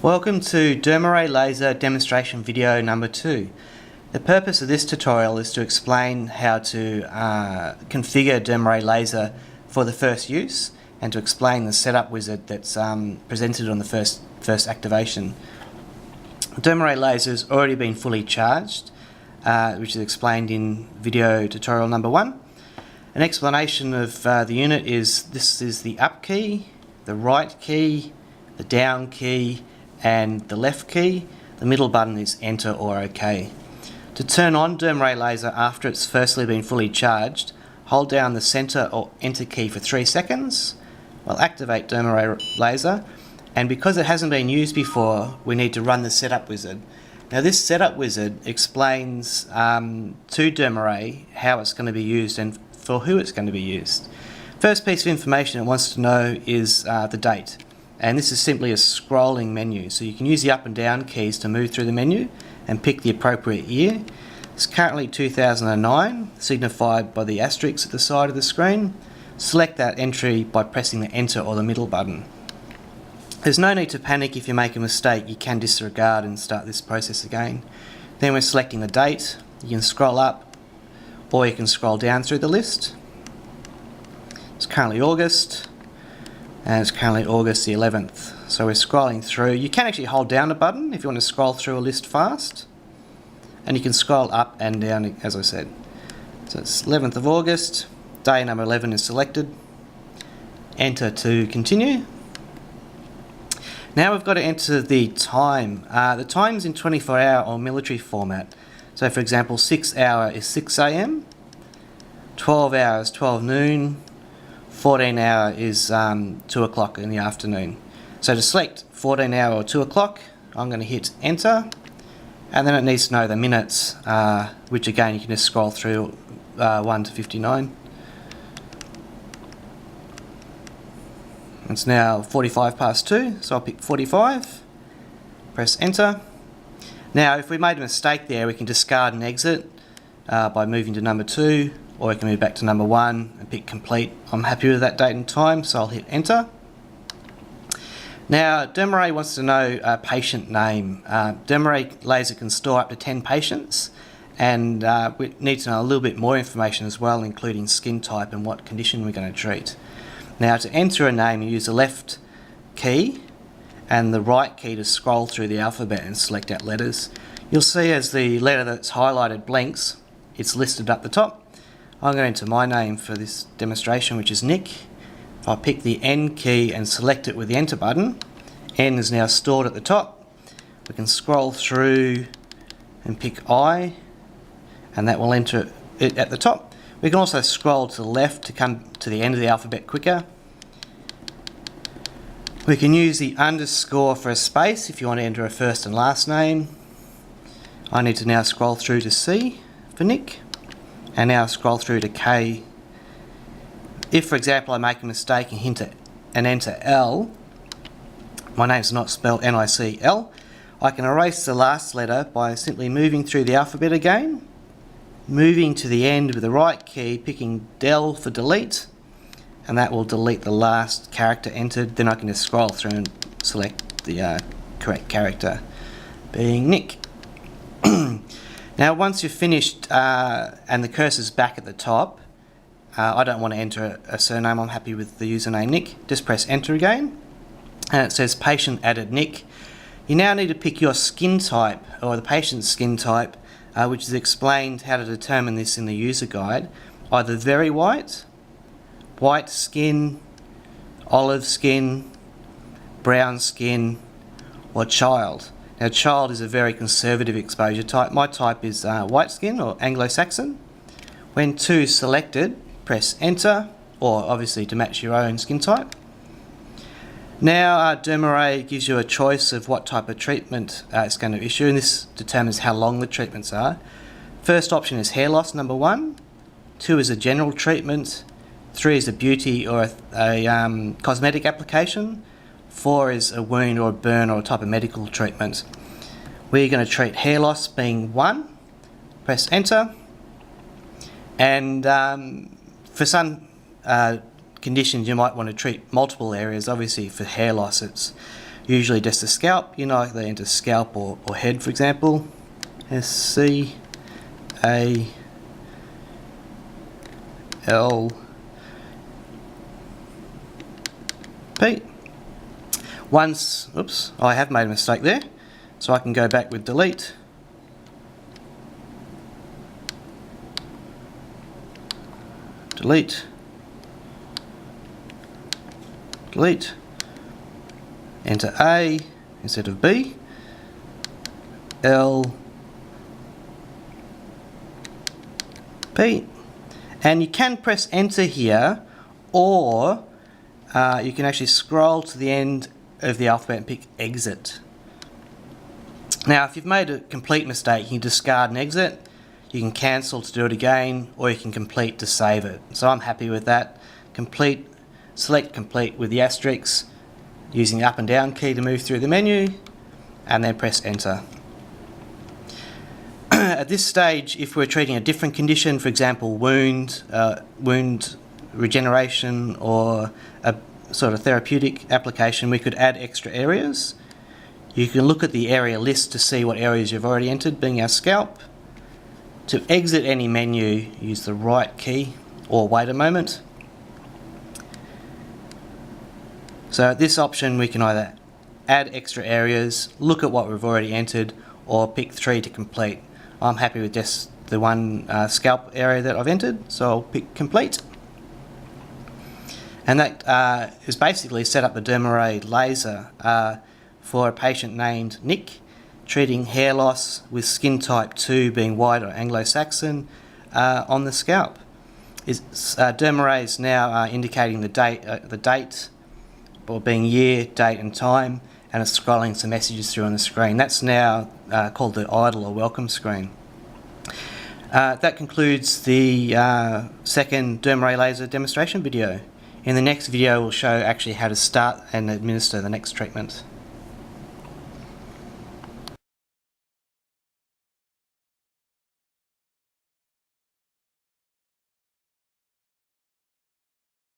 Welcome to Dermaray-Laser demonstration video number 2. The purpose of this tutorial is to explain how to configure Dermaray-Laser for the first use and to explain the setup wizard that's presented on the first activation. Dermaray-Laser has already been fully charged, which is explained in video tutorial number 1. An explanation of the unit is this is the up key, the right key, the down key and the left key. The middle button is enter or OK. To turn on Dermaray-Laser after it's firstly been fully charged, hold down the center or enter key for 3 seconds. We'll activate Dermaray-Laser, and because it hasn't been used before, we need to run the setup wizard. Now this setup wizard explains to Dermaray how it's going to be used and for who it's going to be used. First piece of information it wants to know is the date. And this is simply a scrolling menu, so you can use the up and down keys to move through the menu and pick the appropriate year. It's currently 2009, signified by the asterisk at the side of the screen. Select that entry by pressing the enter or the middle button. There's no need to panic if you make a mistake. You can disregard and start this process again. Then we're selecting the date. You can scroll up or you can scroll down through the list. It's currently August. And it's currently August the 11th. So we're scrolling through. You can actually hold down a button if you want to scroll through a list fast. And you can scroll up and down, as I said. So it's 11th of August. Day number 11 is selected. Enter to continue. Now we've got to enter the time. The time's in 24-hour or military format. So for example, 6 hour is 6 AM. 12 hours, 12 noon. 14 hour is 2 o'clock in the afternoon. So to select 14 hour or 2 o'clock, I'm going to hit enter, and then it needs to know the minutes, which again you can just scroll through 1 to 59. It's now 45 past 2, so I'll pick 45, press enter. Now if we made a mistake there, we can discard and exit by moving to number 2, or we can move back to number 1 and pick complete. I'm happy with that date and time, so I'll hit enter. Now Dermaray wants to know a patient name. Dermaray-Laser can store up to 10 patients, and we need to know a little bit more information as well, including skin type and what condition we're going to treat. Now to enter a name, you use the left key and the right key to scroll through the alphabet and select out letters. You'll see as the letter that's highlighted blinks, it's listed up the top. I'm going to enter my name for this demonstration, which is Nick. If I pick the N key and select it with the enter button, N is now stored at the top. We can scroll through and pick I, and that will enter it at the top. We can also scroll to the left to come to the end of the alphabet quicker. We can use the underscore for a space if you want to enter a first and last name. I need to now scroll through to C for Nick. And now scroll through to K. If, for example, I make a mistake and enter L, my name's not spelled N-I-C-L, I can erase the last letter by simply moving through the alphabet again, moving to the end with the right key, picking Del for delete, and that will delete the last character entered. Then I can just scroll through and select the correct character, being Nick. Now once you've finished and the cursor's back at the top, I don't want to enter a surname, I'm happy with the username Nick. Just press enter again, and it says patient added Nick. You now need to pick your skin type, or the patient's skin type, which is explained how to determine this in the user guide. Either very white, white skin, olive skin, brown skin, or child. Now child is a very conservative exposure type. My type is white skin or Anglo-Saxon. When 2 is selected, press enter, or obviously to match your own skin type. Now Dermaray gives you a choice of what type of treatment it's going to issue, and this determines how long the treatments are. First option is hair loss, number 1. 2 is a general treatment. 3 is a beauty or a cosmetic application. 4 is a wound or a burn or a type of medical treatment. We're going to treat hair loss being 1. Press enter. And for some conditions you might want to treat multiple areas. Obviously for hair loss it's usually just a scalp. You know, they enter scalp or head, for example. SCALP. Once, oops, I have made a mistake there, so I can go back with delete. Delete. Delete. Enter A instead of B. L. P. And you can press enter here, or you can actually scroll to the end of the alphabet and pick exit. Now, if you've made a complete mistake, you can discard and exit. You can cancel to do it again, or you can complete to save it. So I'm happy with that. Complete, select complete with the asterisks, using the up and down key to move through the menu, and then press enter. At this stage, if we're treating a different condition, for example wound regeneration, or a sort of therapeutic application, we could add extra areas. You can look at the area list to see what areas you've already entered, being our scalp. To exit any menu, use the right key or wait a moment. So at this option we can either add extra areas, look at what we've already entered, or pick 3 to complete. I'm happy with just the one scalp area that I've entered, so I'll pick complete. And that is basically set up the Dermaray-Laser for a patient named Nick, treating hair loss with skin type 2 being white or Anglo-Saxon on the scalp. Dermaray is now indicating the date, or being year, date and time, and it's scrolling some messages through on the screen. That's now called the idle or welcome screen. That concludes the second Dermaray-Laser demonstration video. In the next video we'll show actually how to start and administer the next treatment.